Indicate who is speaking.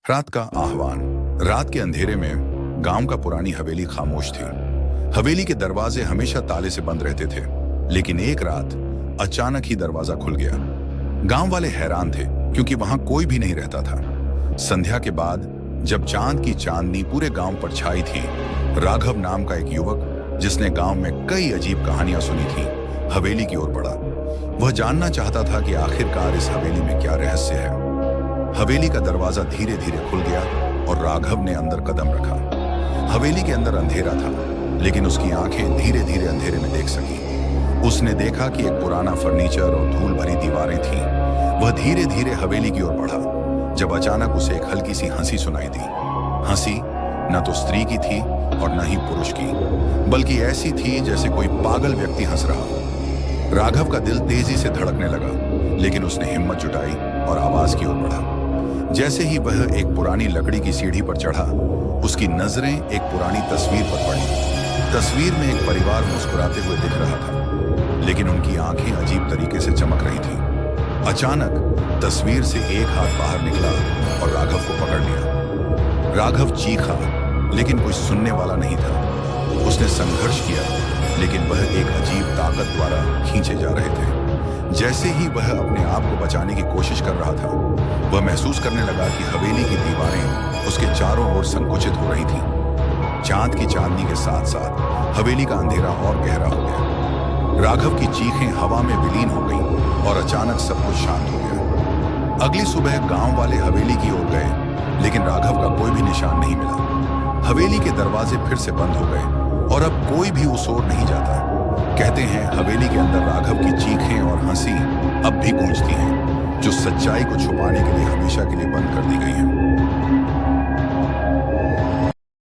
Speaker 1: रात का आह्वान। रात के अंधेरे में गांव का पुरानी हवेली खामोश थी। हवेली के दरवाजे हमेशा ताले से बंद रहते थे, लेकिन एक रात अचानक ही दरवाजा खुल गया। गांव वाले हैरान थे क्योंकि वहां कोई भी नहीं रहता था। संध्या के बाद जब चांद की चांदनी पूरे गांव पर छाई थी, राघव नाम का एक युवक जिसने गांव में कई अजीब कहानियां सुनी थी, हवेली की ओर बढ़ा। वह जानना चाहता था कि आखिरकार इस हवेली में क्या रहस्य है। हवेली का दरवाजा धीरे धीरे खुल गया और राघव ने अंदर कदम रखा। हवेली के अंदर अंधेरा था, लेकिन उसकी आंखें धीरे धीरे अंधेरे में देख सकी। उसने देखा कि एक पुराना फर्नीचर और धूल भरी दीवारें थीं। वह धीरे धीरे हवेली की ओर बढ़ा, जब अचानक उसे एक हल्की सी हंसी सुनाई दी। हंसी न तो स्त्री की थी और न ही पुरुष की, बल्कि ऐसी थी जैसे कोई पागल व्यक्ति हंस रहा हो। राघव का दिल तेजी से धड़कने लगा, लेकिन उसने हिम्मत जुटाई और आवाज की ओर बढ़ा। जैसे ही वह एक पुरानी लकड़ी की सीढ़ी पर चढ़ा, उसकी नजरें एक पुरानी तस्वीर पर पड़ी। तस्वीर में एक परिवार मुस्कुराते हुए दिख रहा था, लेकिन उनकी आंखें अजीब तरीके से चमक रही थीं। अचानक तस्वीर से एक हाथ बाहर निकला और राघव को पकड़ लिया। राघव चीखा, लेकिन कोई सुनने वाला नहीं था। उसने संघर्ष किया, लेकिन वह एक अजीब ताकत द्वारा खींचे जा रहे थे। जैसे ही वह अपने आप को बचाने की कोशिश कर रहा था, वह महसूस करने लगा कि हवेली की दीवारें उसके चारों ओर संकुचित हो रही थीं। चांद की चांदनी के साथ साथ हवेली का अंधेरा और गहरा हो गया। राघव की चीखें हवा में विलीन हो गईं और अचानक सब कुछ शांत हो गया। अगली सुबह गांव वाले हवेली की ओर गए, लेकिन राघव का कोई भी निशान नहीं मिला। हवेली के दरवाजे फिर से बंद हो गए और अब कोई भी उस ओर नहीं जाता। कहते हैं हवेली के अंदर राघव की चीखें और हंसी अब भी गूंजती हैं, जो सच्चाई को छुपाने के लिए हमेशा के लिए बंद कर दी गई है।